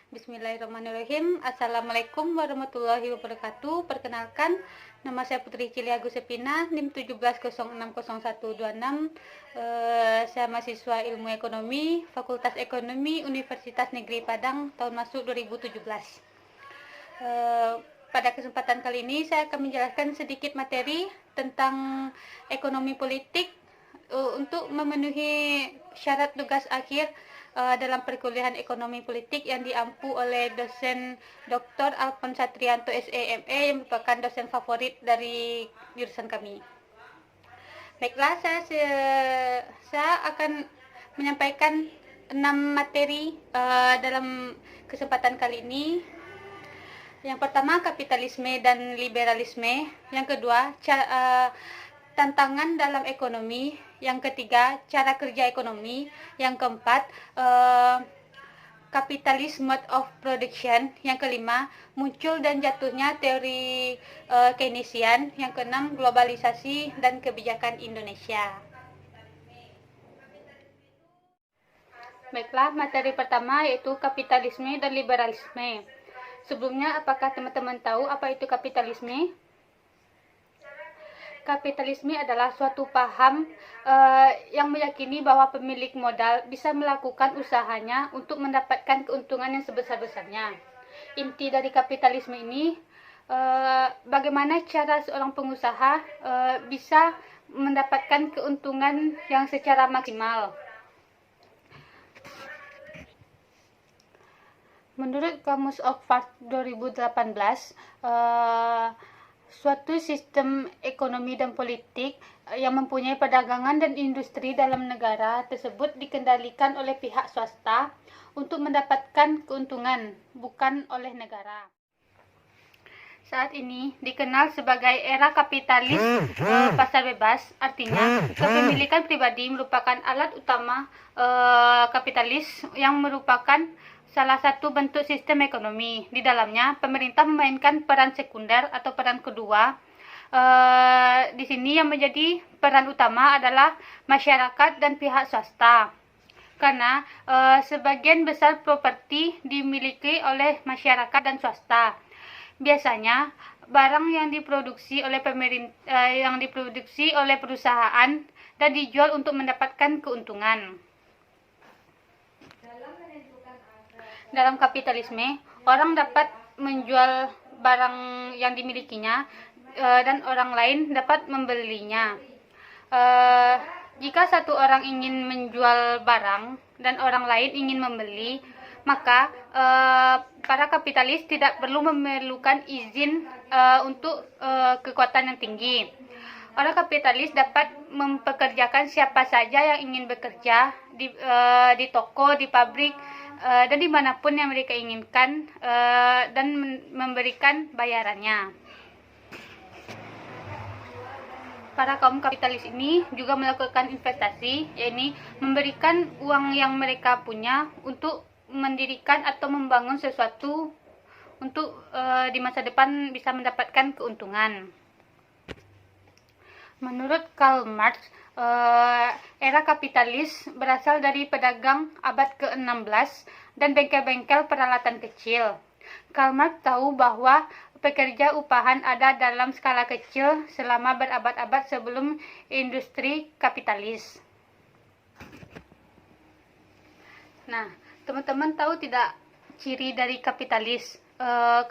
Bismillahirrahmanirrahim. Assalamualaikum warahmatullahi wabarakatuh. Perkenalkan, nama saya Putri Cili Agus Sepina, NIM 17060126. Saya mahasiswa Ilmu Ekonomi, Fakultas Ekonomi Universitas Negeri Padang, tahun masuk 2017. Pada kesempatan kali ini saya akan menjelaskan sedikit materi tentang ekonomi politik untuk memenuhi syarat tugas akhir dalam perkuliahan ekonomi politik yang diampu oleh dosen Dr. Alphonse Satrianto SEME yang merupakan dosen favorit dari jurusan kami. Baiklah, saya akan menyampaikan 6 materi dalam kesempatan kali ini. Yang pertama, kapitalisme dan liberalisme. Yang kedua, tantangan dalam ekonomi. Yang ketiga, cara kerja ekonomi. Yang keempat, kapitalis mode of production. Yang kelima, muncul dan jatuhnya teori Keynesian. Yang keenam, globalisasi dan kebijakan Indonesia. Baiklah, materi pertama yaitu kapitalisme dan liberalisme. Sebelumnya, apakah teman-teman tahu apa itu kapitalisme? Kapitalisme adalah suatu paham yang meyakini bahwa pemilik modal bisa melakukan usahanya untuk mendapatkan keuntungan yang sebesar-besarnya. Inti dari kapitalisme ini, bagaimana cara seorang pengusaha bisa mendapatkan keuntungan yang secara maksimal. Menurut Kamus Oxford 2018, suatu sistem ekonomi dan politik yang mempunyai perdagangan dan industri dalam negara tersebut dikendalikan oleh pihak swasta untuk mendapatkan keuntungan, bukan oleh negara. Saat ini dikenal sebagai era kapitalis pasar bebas, artinya kepemilikan pribadi merupakan alat utama kapitalis yang merupakan salah satu bentuk sistem ekonomi. Di dalamnya, pemerintah memainkan peran sekunder atau peran kedua. Di sini yang menjadi peran utama adalah masyarakat dan pihak swasta. Karena sebagian besar properti dimiliki oleh masyarakat dan swasta. Biasanya, barang yang diproduksi oleh perusahaan dan dijual untuk mendapatkan keuntungan. Dalam kapitalisme, orang dapat menjual barang yang dimilikinya dan orang lain dapat membelinya. Jika satu orang ingin menjual barang dan orang lain ingin membeli, maka para kapitalis tidak perlu memerlukan izin untuk kekuatan yang tinggi. Orang kapitalis dapat mempekerjakan siapa saja yang ingin bekerja di toko, di pabrik, dan dimanapun yang mereka inginkan dan memberikan bayarannya. Para kaum kapitalis ini juga melakukan investasi, yaitu memberikan uang yang mereka punya untuk mendirikan atau membangun sesuatu untuk di masa depan bisa mendapatkan keuntungan. Menurut Karl Marx, era kapitalis berasal dari pedagang abad ke-16 dan bengkel-bengkel peralatan kecil. Karl Marx tahu bahwa pekerja upahan ada dalam skala kecil selama berabad-abad sebelum industri kapitalis. Nah, teman-teman tahu tidak ciri dari kapitalis?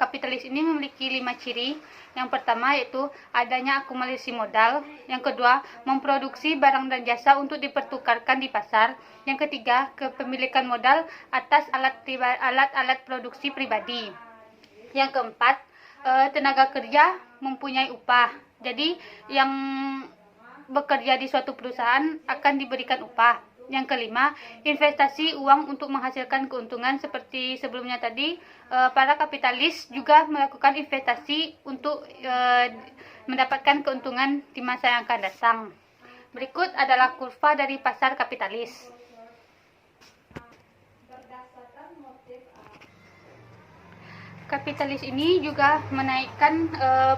Kapitalis ini memiliki 5 ciri. Yang pertama yaitu adanya akumulasi modal. Yang kedua, memproduksi barang dan jasa untuk dipertukarkan di pasar. Yang ketiga, kepemilikan modal atas alat-alat produksi pribadi. Yang keempat, tenaga kerja mempunyai upah. Jadi yang bekerja di suatu perusahaan akan diberikan upah. Yang kelima, investasi uang untuk menghasilkan keuntungan. Seperti sebelumnya tadi, para kapitalis juga melakukan investasi untuk mendapatkan keuntungan di masa yang akan datang. Berikut adalah kurva dari pasar kapitalis. Kapitalis ini juga menaikkan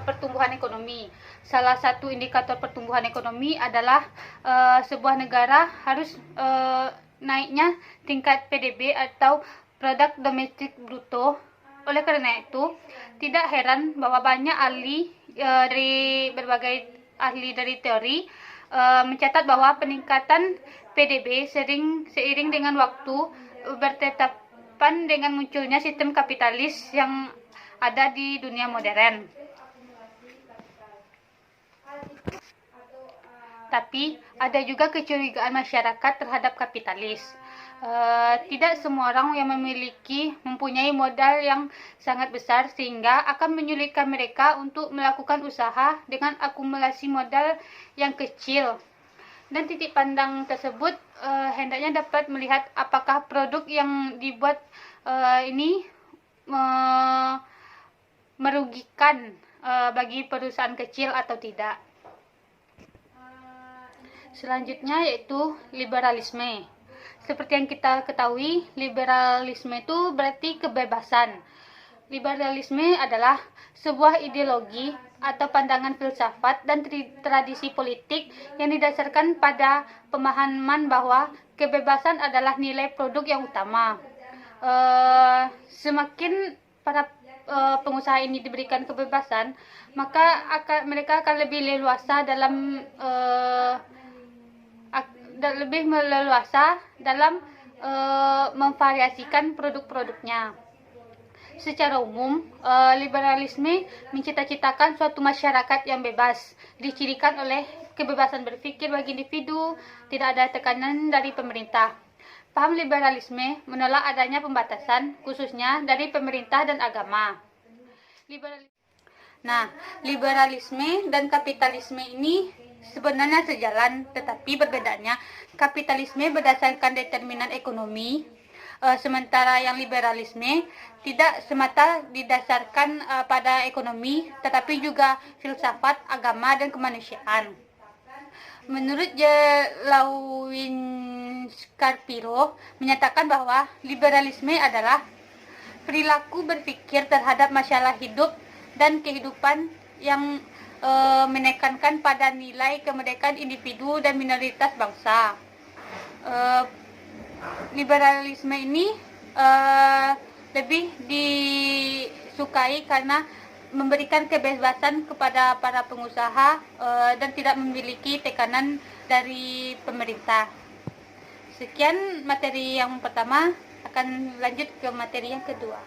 pertumbuhan ekonomi. Salah satu indikator pertumbuhan ekonomi adalah sebuah negara harus naiknya tingkat PDB atau produk domestik bruto. Oleh karena itu, tidak heran bahwa banyak ahli dari berbagai ahli dari teori mencatat bahwa peningkatan PDB seiring dengan waktu bertetapan dengan munculnya sistem kapitalis yang ada di dunia modern. Tapi ada juga kecurigaan masyarakat terhadap kapitalis. Tidak semua orang yang mempunyai modal yang sangat besar sehingga akan menyulitkan mereka untuk melakukan usaha dengan akumulasi modal yang kecil. Dan titik pandang tersebut hendaknya dapat melihat apakah produk yang dibuat ini merugikan bagi perusahaan kecil atau tidak. Selanjutnya yaitu liberalisme. Seperti yang kita ketahui, liberalisme itu berarti kebebasan. Liberalisme adalah sebuah ideologi atau pandangan filsafat dan tradisi politik yang didasarkan pada pemahaman bahwa kebebasan adalah nilai produk yang utama. Semakin para pengusaha ini diberikan kebebasan, maka mereka akan lebih leluasa dalam memvariasikan produk-produknya. Secara umum, liberalisme mencita-citakan suatu masyarakat yang bebas, dicirikan oleh kebebasan berpikir bagi individu, tidak ada tekanan dari pemerintah. Paham liberalisme menolak adanya pembatasan, khususnya dari pemerintah dan agama. Liberalisme dan kapitalisme ini sebenarnya sejalan, tetapi berbedanya kapitalisme berdasarkan determinan ekonomi, sementara yang liberalisme tidak semata didasarkan pada ekonomi, tetapi juga filsafat, agama, dan kemanusiaan. Menurut Lawin Scarpiro menyatakan bahwa liberalisme adalah perilaku berpikir terhadap masalah hidup dan kehidupan yang menekankan pada nilai kemerdekaan individu dan minoritas bangsa. Liberalisme ini lebih disukai karena memberikan kebebasan kepada para pengusaha dan tidak memiliki tekanan dari pemerintah. Sekian materi yang pertama, akan lanjut ke materi yang kedua.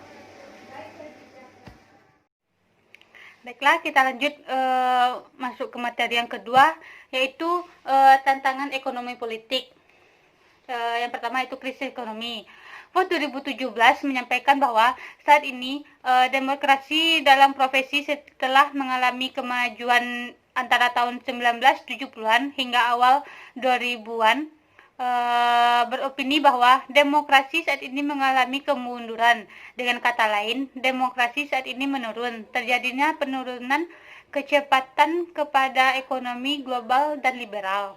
Baiklah, kita lanjut masuk ke materi yang kedua, yaitu tantangan ekonomi politik. Yang pertama itu krisis ekonomi. World 2017 menyampaikan bahwa saat ini demokrasi dalam profesi setelah mengalami kemajuan antara tahun 1970-an hingga awal 2000-an, beropini bahwa demokrasi saat ini mengalami kemunduran. Dengan kata lain, demokrasi saat ini menurun. Terjadinya penurunan kecepatan kepada ekonomi global dan liberal.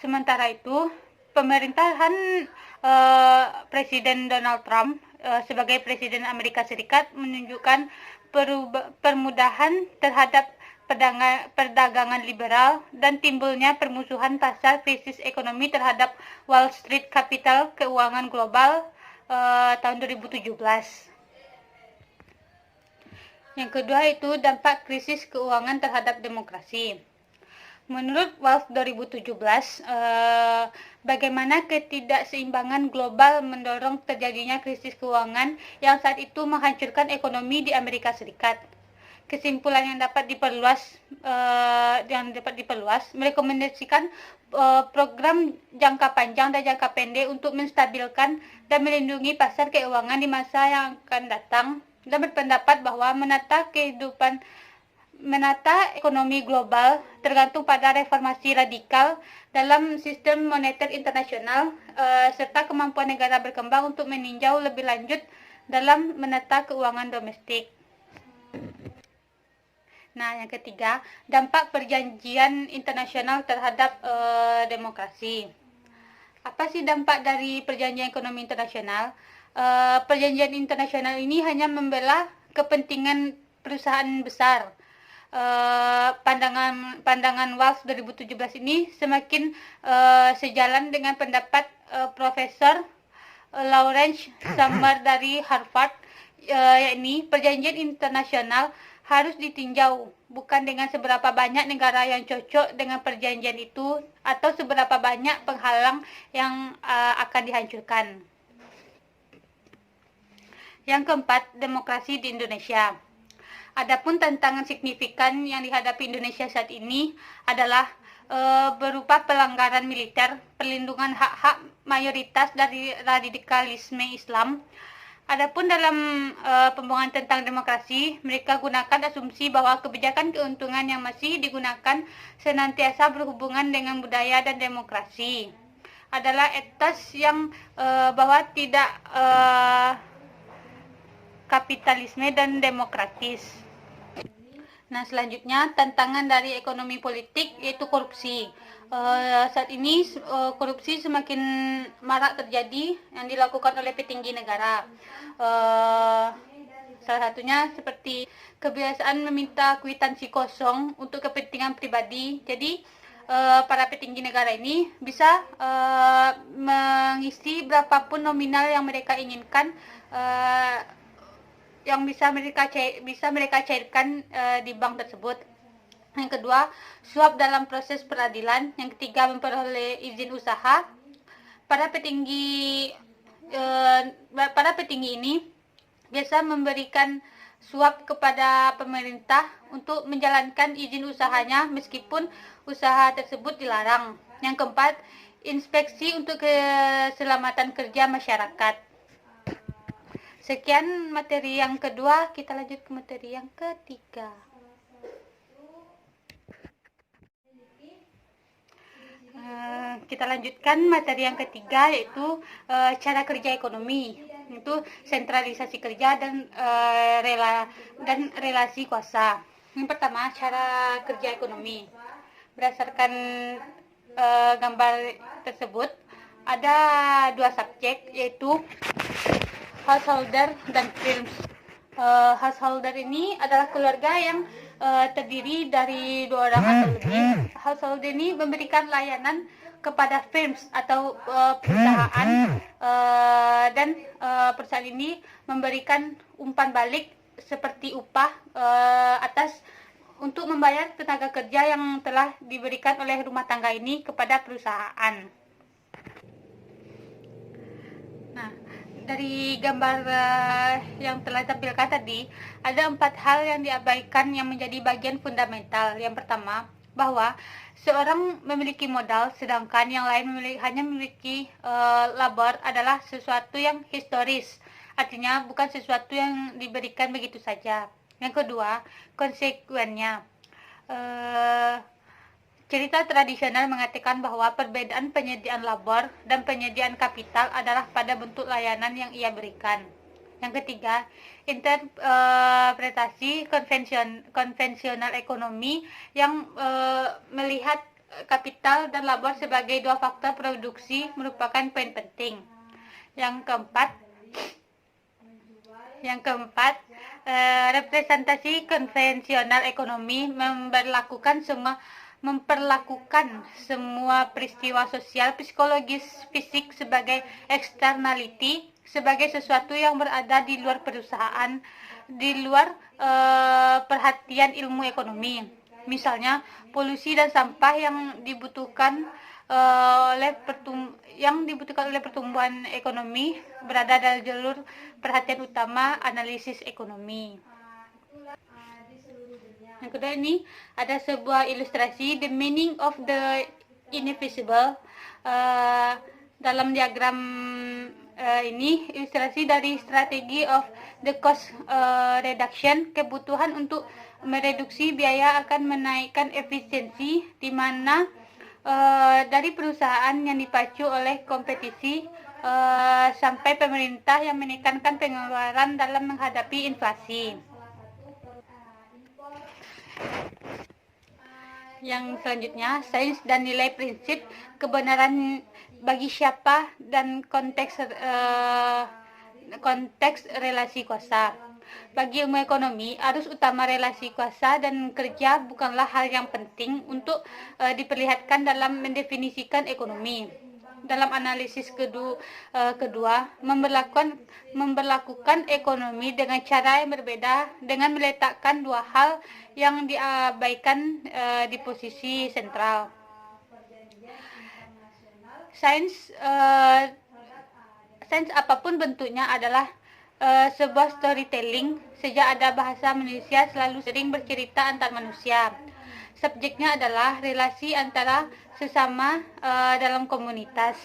Sementara itu, pemerintahan Presiden Donald Trump sebagai Presiden Amerika Serikat menunjukkan permudahan terhadap perdagangan liberal dan timbulnya permusuhan pasar krisis ekonomi terhadap Wall Street Capital keuangan global tahun 2017. Yang kedua itu dampak krisis keuangan terhadap demokrasi. Menurut Wolf 2017, bagaimana ketidakseimbangan global mendorong terjadinya krisis keuangan yang saat itu menghancurkan ekonomi di Amerika Serikat. Kesimpulan yang dapat diperluas merekomendasikan program jangka panjang dan jangka pendek untuk menstabilkan dan melindungi pasar keuangan di masa yang akan datang, dan berpendapat bahwa menata ekonomi global tergantung pada reformasi radikal dalam sistem moneter internasional serta kemampuan negara berkembang untuk meninjau lebih lanjut dalam menata keuangan domestik. Nah, yang ketiga, dampak perjanjian internasional terhadap demokrasi. Apa sih dampak dari perjanjian ekonomi internasional? Perjanjian internasional ini hanya membela kepentingan perusahaan besar. Pandangan Wolf 2017 ini semakin sejalan dengan pendapat Profesor Lawrence Summers dari Harvard, yakni perjanjian internasional harus ditinjau bukan dengan seberapa banyak negara yang cocok dengan perjanjian itu atau seberapa banyak penghalang yang akan dihancurkan. Yang keempat, demokrasi di Indonesia. Adapun tantangan signifikan yang dihadapi Indonesia saat ini adalah berupa pelanggaran militer, perlindungan hak-hak mayoritas dari radikalisme Islam. Adapun dalam pembohongan tentang demokrasi, mereka gunakan asumsi bahwa kebijakan keuntungan yang masih digunakan senantiasa berhubungan dengan budaya dan demokrasi. Adalah etos yang bahwa tidak kapitalisme dan demokratis. Nah, selanjutnya tantangan dari ekonomi politik yaitu korupsi. Saat ini korupsi semakin marak terjadi yang dilakukan oleh petinggi negara. Salah satunya seperti kebiasaan meminta kwitansi kosong untuk kepentingan pribadi. Jadi para petinggi negara ini bisa mengisi berapapun nominal yang mereka inginkan, yang bisa mereka cairkan di bank tersebut. Yang kedua, suap dalam proses peradilan. Yang ketiga, memperoleh izin usaha. Para petinggi ini biasa memberikan suap kepada pemerintah untuk menjalankan izin usahanya meskipun usaha tersebut dilarang. Yang keempat, inspeksi untuk keselamatan kerja masyarakat. Sekian materi yang kedua, kita lanjut ke materi yang ketiga. Kita lanjutkan materi yang ketiga, yaitu cara kerja ekonomi, yaitu sentralisasi kerja dan relasi kuasa. Yang pertama, cara kerja ekonomi. Berdasarkan gambar tersebut, ada dua subjek, yaitu householder dan firms. Householder ini adalah keluarga yang terdiri dari 2 orang atau lebih. Householder ini memberikan layanan kepada firms atau perusahaan, dan perusahaan ini memberikan umpan balik seperti upah atas untuk membayar tenaga kerja yang telah diberikan oleh rumah tangga ini kepada perusahaan. Nah, dari gambar yang telah ditampilkan tadi, ada 4 hal yang diabaikan yang menjadi bagian fundamental. Yang pertama, bahwa seorang memiliki modal, sedangkan yang lain hanya memiliki labor adalah sesuatu yang historis. Artinya, bukan sesuatu yang diberikan begitu saja. Yang kedua, konsekuennya. Cerita tradisional mengatakan bahwa perbedaan penyediaan labor dan penyediaan kapital adalah pada bentuk layanan yang ia berikan. Yang ketiga, interpretasi konvensional ekonomi yang melihat kapital dan labor sebagai 2 faktor produksi merupakan poin penting. Yang keempat, representasi konvensional ekonomi memperlakukan semua peristiwa sosial, psikologis, fisik sebagai externality, sebagai sesuatu yang berada di luar perusahaan, di luar perhatian ilmu ekonomi. Misalnya, polusi dan sampah yang dibutuhkan oleh pertumbuhan ekonomi berada dalam jalur perhatian utama analisis ekonomi. Yang kedua, ini ada sebuah ilustrasi, the meaning of the invisible. Dalam diagram ini ilustrasi dari strategi of the cost reduction, kebutuhan untuk mereduksi biaya akan menaikkan efisiensi, di mana dari perusahaan yang dipacu oleh kompetisi sampai pemerintah yang menekankan pengeluaran dalam menghadapi inflasi. Yang selanjutnya, sains dan nilai prinsip kebenaran bagi siapa dan konteks relasi kuasa. Bagi ilmu ekonomi, arus utama relasi kuasa dan kerja bukanlah hal yang penting untuk diperlihatkan dalam mendefinisikan ekonomi. Dalam analisis kedua memberlakukan ekonomi dengan cara yang berbeda dengan meletakkan dua hal yang diabaikan di posisi sentral. Sains apapun bentuknya adalah sebuah storytelling. Sejak ada bahasa, manusia selalu sering bercerita antar manusia. Subjeknya adalah relasi antara sesama dalam komunitas.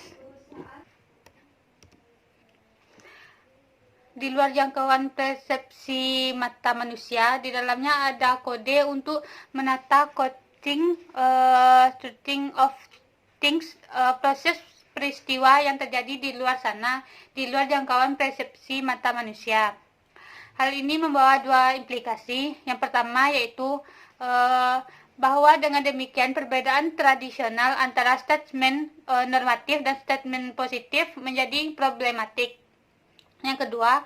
Di luar jangkauan persepsi mata manusia, di dalamnya ada kode untuk menata coding of things, proses peristiwa yang terjadi di luar sana, di luar jangkauan persepsi mata manusia. Hal ini membawa dua implikasi. Yang pertama yaitu bahwa dengan demikian perbedaan tradisional antara statement normatif dan statement positif menjadi problematik. Yang kedua,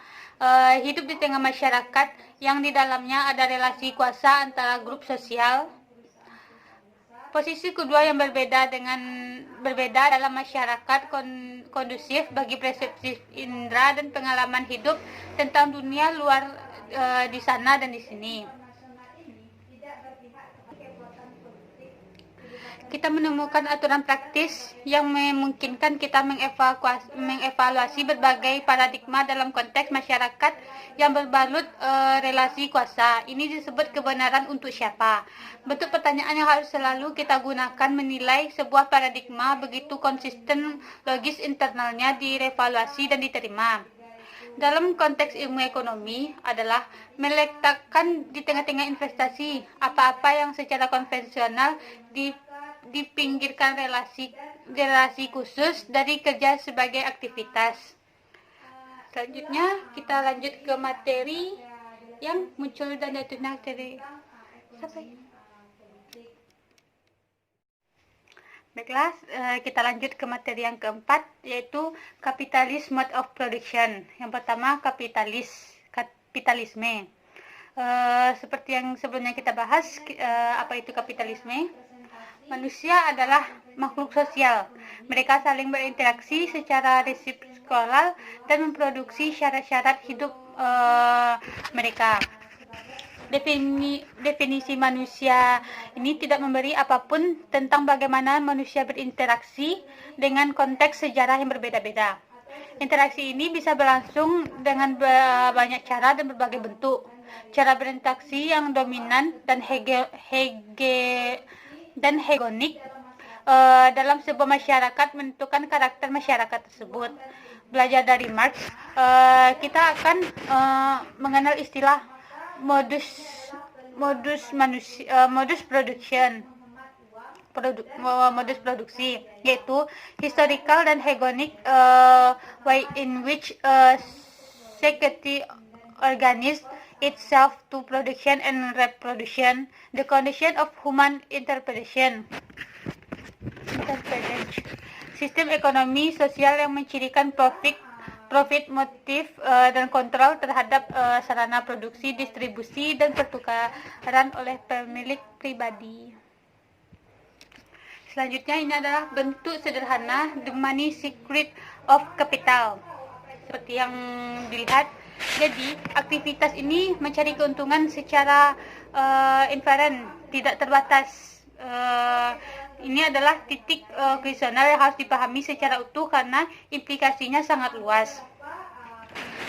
hidup di tengah masyarakat yang di dalamnya ada relasi kuasa antara grup sosial. Posisi kedua yang berbeda dalam masyarakat kondusif bagi persepsi indera dan pengalaman hidup tentang dunia luar di sana dan di sini. Kita menemukan aturan praktis yang memungkinkan kita mengevaluasi berbagai paradigma dalam konteks masyarakat yang berbalut relasi kuasa. Ini disebut kebenaran untuk siapa. Bentuk pertanyaan yang harus selalu kita gunakan menilai sebuah paradigma begitu konsisten logis internalnya direvaluasi dan diterima. Dalam konteks ilmu ekonomi adalah meletakkan di tengah-tengah investasi apa-apa yang secara konvensional dipinggirkan relasi khusus dari kerja sebagai aktivitas. Selanjutnya kita lanjut ke materi yang muncul dan jatuhnya dari Baiklah, kita lanjut ke materi yang keempat, yaitu kapitalis mode of production. Yang pertama, kapitalisme. Seperti yang sebelumnya kita bahas, apa itu kapitalisme? Manusia adalah makhluk sosial. Mereka saling berinteraksi secara resiprokal dan memproduksi syarat-syarat hidup mereka. Definisi manusia ini tidak memberi apapun tentang bagaimana manusia berinteraksi dengan konteks sejarah yang berbeda-beda. Interaksi ini bisa berlangsung dengan banyak cara dan berbagai bentuk. Cara berinteraksi yang dominan dan hegemonik dalam sebuah masyarakat menentukan karakter masyarakat tersebut. Belajar dari Marx, kita akan mengenal istilah modus produksi, yaitu historical dan hegemonic way in which society organizes itself to production and reproduction, the condition of human interpretation. Sistem ekonomi sosial yang mencirikan profit motif dan kontrol terhadap sarana produksi, distribusi, dan pertukaran oleh pemilik pribadi. Selanjutnya ini adalah bentuk sederhana the money secret of capital. Seperti yang dilihat, jadi aktivitas ini mencari keuntungan secara inferen, tidak terbatas. Ini adalah titik kuesional yang harus dipahami secara utuh karena implikasinya sangat luas.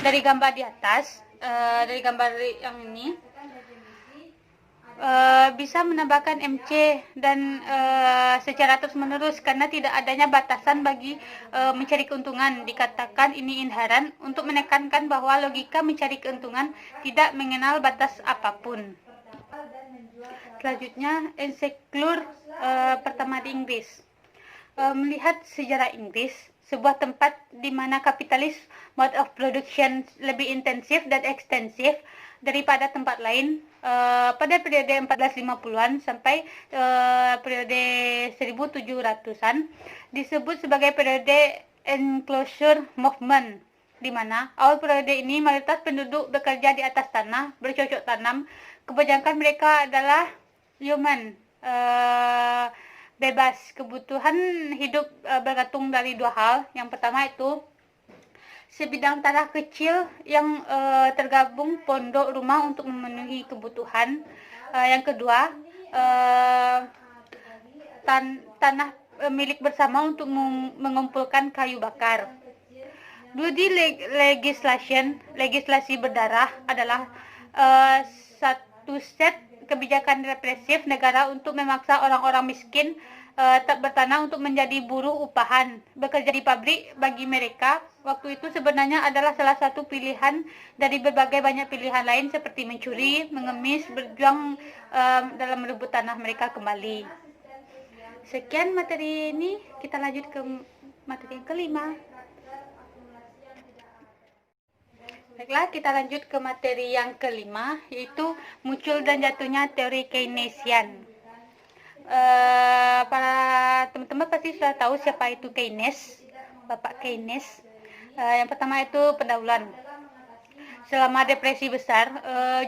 Dari gambar di atas, dari gambar yang ini, bisa menambahkan MC dan secara terus-menerus karena tidak adanya batasan bagi mencari keuntungan. Dikatakan ini inherent untuk menekankan bahwa logika mencari keuntungan tidak mengenal batas apapun. Selanjutnya, ensiklur pertama di Inggris. Melihat sejarah Inggris, sebuah tempat di mana kapitalis mode of production lebih intensif dan ekstensif daripada tempat lain pada periode 1450-an sampai periode 1700-an disebut sebagai periode enclosure movement, di mana awal periode ini mayoritas penduduk bekerja di atas tanah, bercocok tanam. Kebanyakan mereka adalah yeoman, bebas. Kebutuhan hidup bergantung dari dua hal. Yang pertama itu sebidang tanah kecil yang tergabung pondok rumah untuk memenuhi kebutuhan. Yang kedua, tanah milik bersama untuk mengumpulkan kayu bakar. Bloody legislasi berdarah adalah satu set kebijakan represif negara untuk memaksa orang-orang miskin tak bertanah untuk menjadi buruh upahan. Bekerja di pabrik bagi mereka waktu itu sebenarnya adalah salah satu pilihan dari berbagai banyak pilihan lain seperti mencuri, mengemis, berjuang dalam merebut tanah mereka kembali. Sekian materi ini, kita lanjut ke materi yang kelima. Baiklah, kita lanjut ke materi yang kelima, yaitu muncul dan jatuhnya teori Keynesian. Para teman-teman pasti sudah tahu siapa itu Keynes, Bapak Keynes. Yang pertama itu pendahuluan. Selama depresi besar,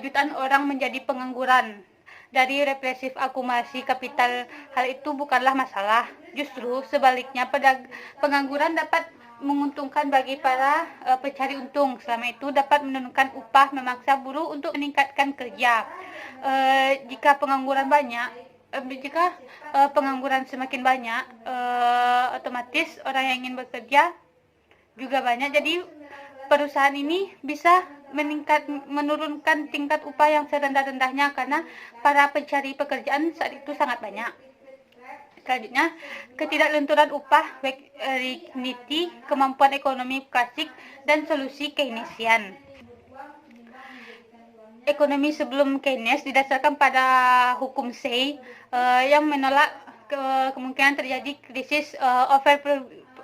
jutaan orang menjadi pengangguran. Dari represif akumulasi kapital, hal itu bukanlah masalah. Justru sebaliknya, pengangguran dapat menguntungkan bagi para pencari untung. Selama itu dapat menurunkan upah, memaksa buruh untuk meningkatkan kerja. Jika pengangguran semakin banyak, otomatis orang yang ingin bekerja juga banyak. Jadi perusahaan ini bisa menurunkan tingkat upah yang serendah-rendahnya karena para pencari pekerjaan saat itu sangat banyak. Selanjutnya, ketidaklenturan upah, dignity, kemampuan ekonomi klasik, dan solusi Keynesian. Ekonomi sebelum Keynes didasarkan pada hukum Say yang menolak kemungkinan terjadi krisis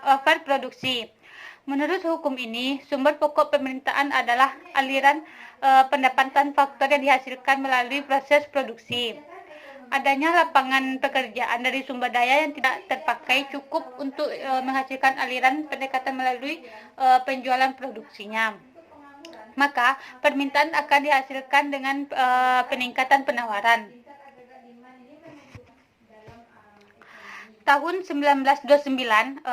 overproduksi. Menurut hukum ini, sumber pokok pemerintahan adalah aliran pendapatan faktor yang dihasilkan melalui proses produksi. Adanya lapangan pekerjaan dari sumber daya yang tidak terpakai cukup untuk menghasilkan aliran pendapatan melalui penjualan produksinya. Maka, permintaan akan dihasilkan dengan peningkatan penawaran. Tahun 1929,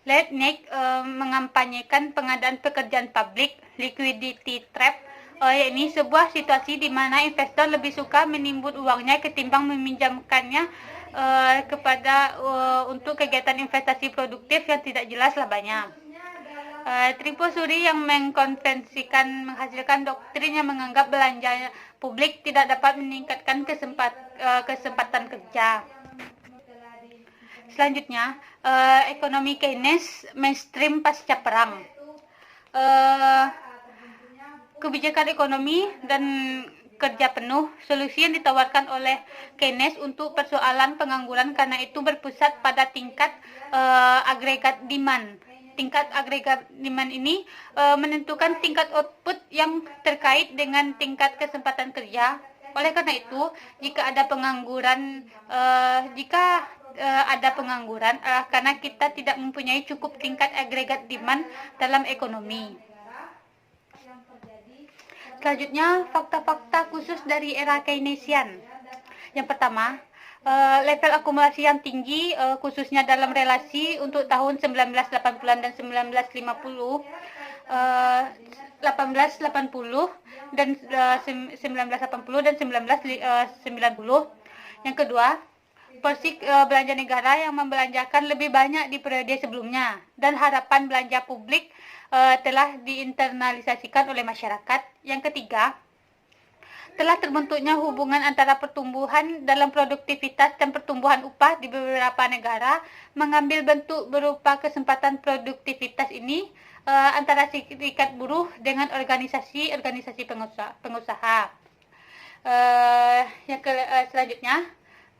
Letnick mengampanyekan pengadaan pekerjaan publik, liquidity trap, yakni sebuah situasi di mana investor lebih suka menimbun uangnya ketimbang meminjamkannya untuk kegiatan investasi produktif yang tidak jelas labanya. Tripusuri yang menghasilkan doktrin yang menganggap belanja publik tidak dapat meningkatkan kesempatan kerja. Selanjutnya, ekonomi Keynes mainstream pasca perang. Kebijakan ekonomi dan kerja penuh, solusi yang ditawarkan oleh Keynes untuk persoalan pengangguran karena itu berpusat pada tingkat agregat demand. Tingkat agregat demand ini menentukan tingkat output yang terkait dengan tingkat kesempatan kerja. Oleh karena itu, jika ada pengangguran karena kita tidak mempunyai cukup tingkat agregat demand dalam ekonomi. Selanjutnya, fakta-fakta khusus dari era Keynesian. Yang pertama, level akumulasi yang tinggi khususnya dalam relasi untuk tahun 1980 dan 1950, 1880 dan 1980 dan 1990. Yang kedua, porsi belanja negara yang membelanjakan lebih banyak di periode sebelumnya dan harapan belanja publik telah diinternalisasikan oleh masyarakat. Yang ketiga, telah terbentuknya hubungan antara pertumbuhan dalam produktivitas dan pertumbuhan upah di beberapa negara mengambil bentuk berupa kesempatan produktivitas ini antara serikat buruh dengan organisasi pengusaha. Selanjutnya,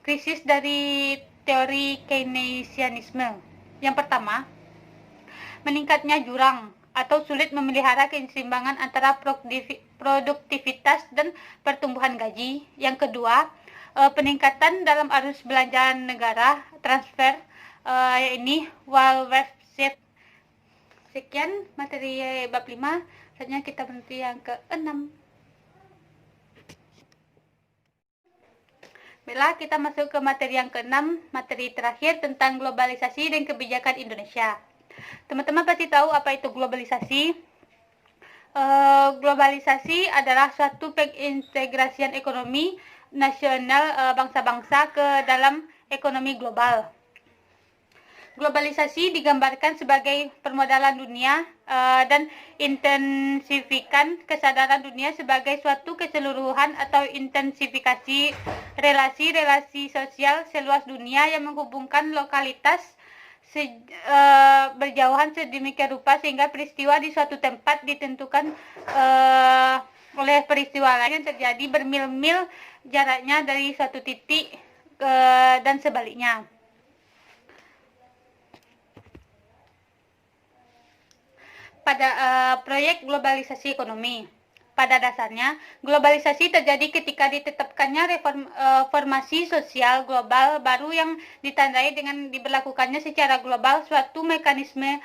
krisis dari teori Keynesianisme. Yang pertama, meningkatnya jurang atau sulit memelihara keseimbangan antara produktivitas dan pertumbuhan gaji. Yang kedua, peningkatan dalam arus belanja negara, transfer, ini welfare shift. Sekian materi bab 5, selanjutnya kita berhenti yang ke-6. Baiklah, kita masuk ke materi yang keenam, materi terakhir tentang globalisasi dan kebijakan Indonesia. Teman-teman pasti tahu apa itu globalisasi. Globalisasi adalah suatu pengintegrasian ekonomi nasional bangsa-bangsa ke dalam ekonomi global. Globalisasi digambarkan sebagai permodalan dunia dan intensifikan kesadaran dunia sebagai suatu keseluruhan atau intensifikasi relasi-relasi sosial seluas dunia yang menghubungkan lokalitas berjauhan sedemikian rupa sehingga peristiwa di suatu tempat ditentukan oleh peristiwa lain yang terjadi bermil-mil jaraknya dari suatu titik dan sebaliknya. Pada proyek globalisasi ekonomi. Pada dasarnya, globalisasi terjadi ketika ditetapkannya reformasi sosial global baru yang ditandai dengan diberlakukannya secara global suatu mekanisme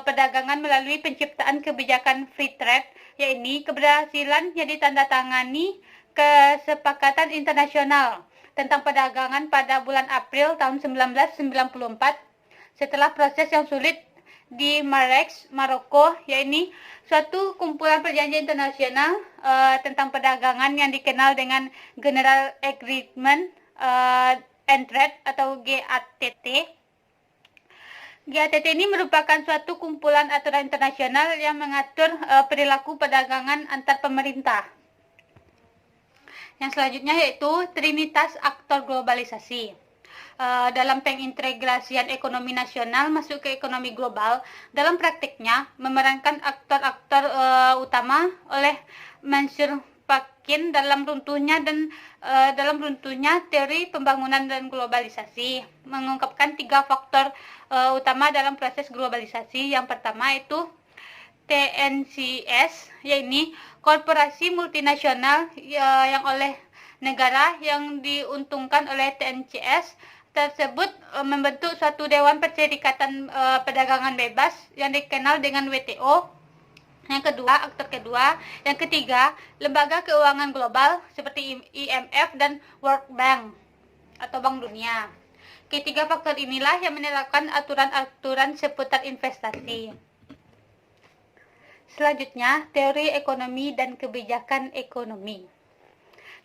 perdagangan melalui penciptaan kebijakan free trade, yaitu keberhasilan yang ditandatangani kesepakatan internasional tentang perdagangan pada bulan April tahun 1994 setelah proses yang sulit di Marrakesh, Maroko, yaitu suatu kumpulan perjanjian internasional tentang perdagangan yang dikenal dengan General Agreement and Trade atau GATT. GATT ini merupakan suatu kumpulan aturan internasional yang mengatur perilaku perdagangan antar pemerintah. Yang selanjutnya yaitu Trinitas Aktor Globalisasi. Dalam pengintegrasian ekonomi nasional masuk ke ekonomi global, dalam praktiknya memerankan aktor-aktor utama oleh Mansur Pakin dalam runtuhnya teori pembangunan dan globalisasi, mengungkapkan 3 faktor utama dalam proses globalisasi. Yang pertama itu TNCS, yaitu korporasi multinasional yang oleh negara yang diuntungkan oleh TNCS tersebut membentuk suatu dewan perserikatan perdagangan bebas yang dikenal dengan WTO. Aktor kedua, yang ketiga, lembaga keuangan global seperti IMF dan World Bank atau Bank Dunia. Ketiga faktor inilah yang menerapkan aturan-aturan seputar investasi. Selanjutnya, teori ekonomi dan kebijakan ekonomi.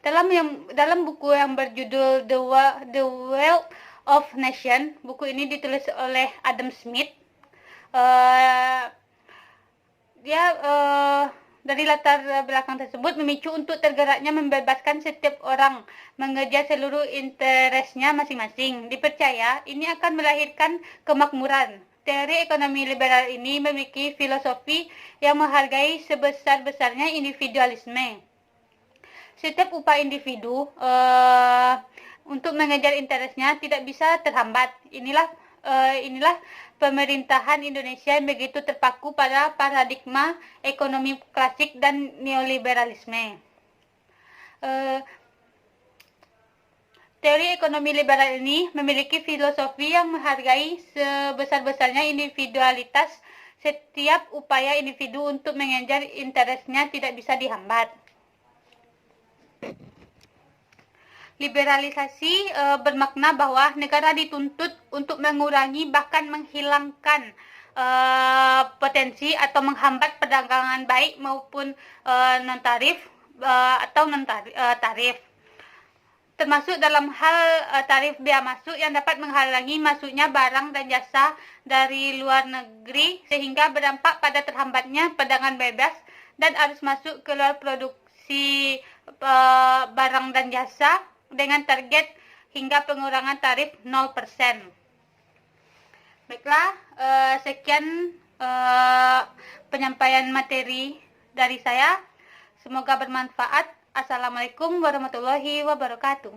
Dalam buku yang berjudul The Wealth of Nation, buku ini ditulis oleh Adam Smith. Dari latar belakang tersebut memicu untuk tergeraknya membebaskan setiap orang mengejar seluruh interestnya masing-masing. Dipercaya ini akan melahirkan kemakmuran. Teori ekonomi liberal ini memiliki filosofi yang menghargai sebesar-besarnya individualisme. Setiap upaya individu untuk mengejar interestnya tidak bisa terhambat. Inilah pemerintahan Indonesia yang begitu terpaku pada paradigma ekonomi klasik dan neoliberalisme. Teori ekonomi liberal ini memiliki filosofi yang menghargai sebesar-besarnya individualitas. Setiap upaya individu untuk mengejar interestnya tidak bisa dihambat. Liberalisasi bermakna bahwa negara dituntut untuk mengurangi bahkan menghilangkan potensi atau menghambat perdagangan baik maupun non-tarif atau tarif. Termasuk dalam hal tarif bea masuk yang dapat menghalangi masuknya barang dan jasa dari luar negeri sehingga berdampak pada terhambatnya perdagangan bebas dan arus masuk keluar produksi barang dan jasa dengan target hingga pengurangan tarif 0%. Baiklah, sekian penyampaian materi dari saya. Semoga bermanfaat. Assalamualaikum warahmatullahi wabarakatuh.